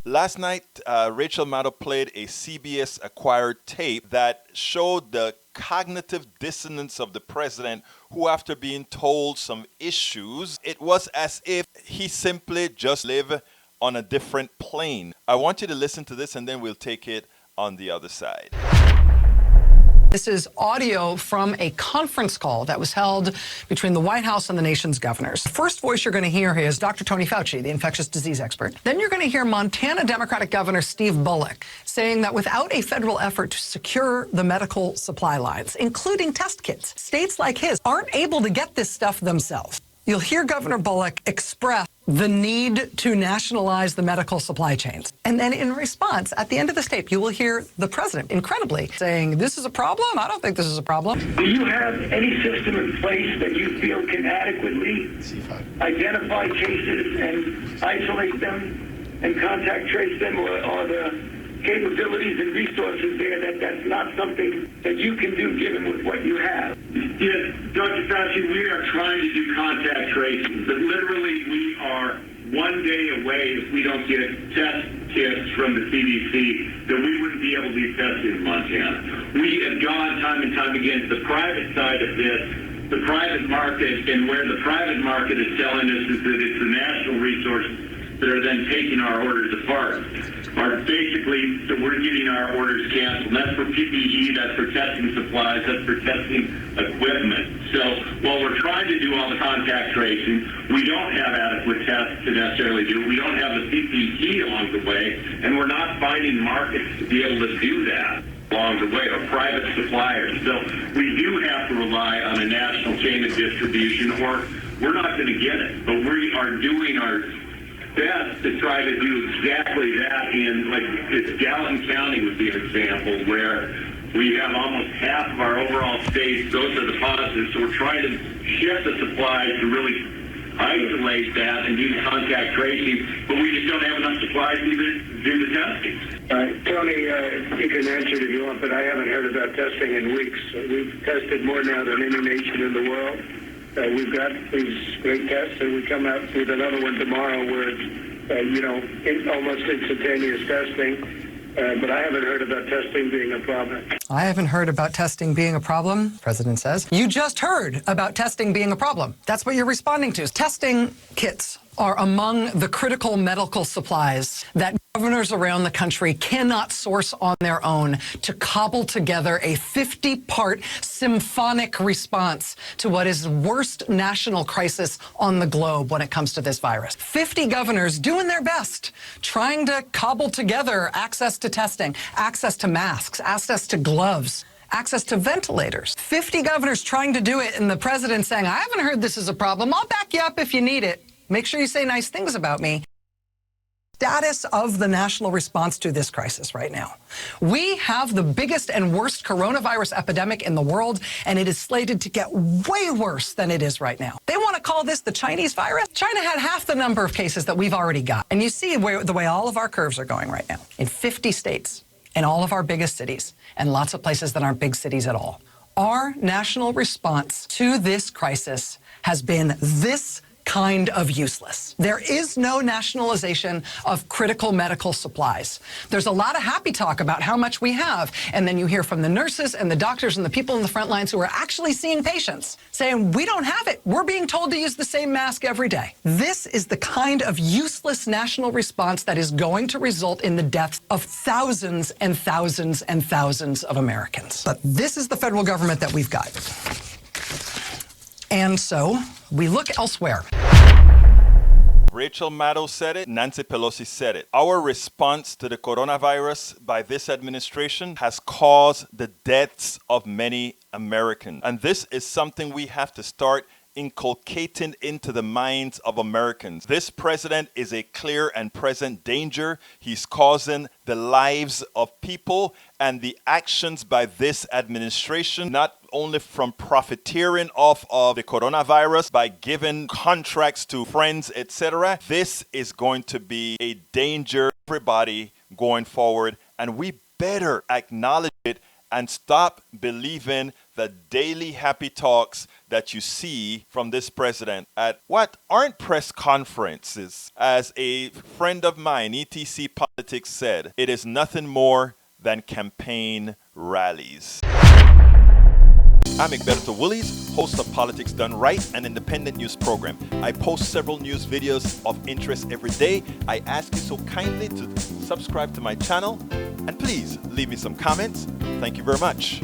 Last night, Rachel Maddow played a CBS acquired tape that showed the cognitive dissonance of the president, who, after being told some issues, it was as if he simply just lived on a different plane. I want you to listen to this and then we'll take it on the other side. This is audio from a conference call that was held between the White House and the nation's governors. The first voice you're going to hear is Dr. Tony Fauci, the infectious disease expert. Then you're going to hear Montana Democratic Governor Steve Bullock saying that without a federal effort to secure the medical supply lines, including test kits, states like his aren't able to get this stuff themselves. You'll hear Governor Bullock express the need to nationalize the medical supply chains. And then in response, at the end of this tape, you will hear the president, incredibly, saying, this is a problem? I don't think this is a problem. Do you have any system in place that you feel can adequately identify cases and isolate them and contact trace them, or are the capabilities and resources there that's not something that you can do given with what you have? Yes, Dr. Fauci, we are trying to do contact tracing, but literally we are one day away if we don't get test kits from the CDC that we wouldn't be able to be tested in Montana. We have gone time and time again to the private side of this, the private market, and where the private market is telling us is that it's the national resources that are then taking our orders apart. Basically, so we're getting our orders canceled. And that's for PPE, that's for testing supplies, that's for testing equipment. So while we're trying to do all the contact tracing, we don't have adequate tests to necessarily do. We don't have the PPE along the way, and we're not finding markets to be able to do that along the way, or private suppliers. So we do have to rely on a national chain of distribution, or we're not going to get it. But we are doing our best to try to do exactly that in, like, it's Gallatin County would be an example, where we have almost half of our overall states, those are the positives, so we're trying to shift the supplies to really isolate that and do contact tracing, but we just don't have enough supplies to even do the testing. Tony, you can answer it if you want, but I haven't heard about testing in weeks. We've tested more now than any nation in the world. We've got these great tests, and we come out with another one tomorrow where it's, almost instantaneous testing. But I haven't heard about testing being a problem. I haven't heard about testing being a problem, the president says. You just heard about testing being a problem. That's what you're responding to. Testing kits are among the critical medical supplies that governors around the country cannot source on their own to cobble together a 50-part symphonic response to what is the worst national crisis on the globe when it comes to this virus. 50 governors doing their best, trying to cobble together access to testing, access to masks, access to gloves, access to ventilators. 50 governors trying to do it, and the president saying, I haven't heard this is a problem. I'll back you up if you need it. Make sure you say nice things about me. Status of the national response to this crisis right now. We have the biggest and worst coronavirus epidemic in the world, and it is slated to get way worse than it is right now. They want to call this the Chinese virus. China had half the number of cases that we've already got. And you see the way all of our curves are going right now. In 50 states, in all of our biggest cities, and lots of places that aren't big cities at all. Our national response to this crisis has been this kind of useless. There is no nationalization of critical medical supplies. There's a lot of happy talk about how much we have, and then you hear from the nurses and the doctors and the people in the front lines who are actually seeing patients saying, we don't have it. We're being told to use the same mask every day. This is the kind of useless national response that is going to result in the deaths of thousands and thousands and thousands of Americans. But this is the federal government that we've got. And so we look elsewhere. Rachel Maddow said it, Nancy Pelosi said it. Our response to the coronavirus by this administration has caused the deaths of many Americans. And this is something we have to start inculcating into the minds of Americans. This president is a clear and present danger. He's causing the lives of people, and the actions by this administration, not only from profiteering off of the coronavirus by giving contracts to friends, etc. This is going to be a danger for everybody going forward, and we better acknowledge it and stop believing the daily happy talks that you see from this president at what aren't press conferences. As a friend of mine, ETC Politics, said, it is nothing more than campaign rallies. I'm Egberto Willies, host of Politics Done Right, an independent news program. I post several news videos of interest every day. I ask you so kindly to subscribe to my channel, and please leave me some comments. Thank you very much.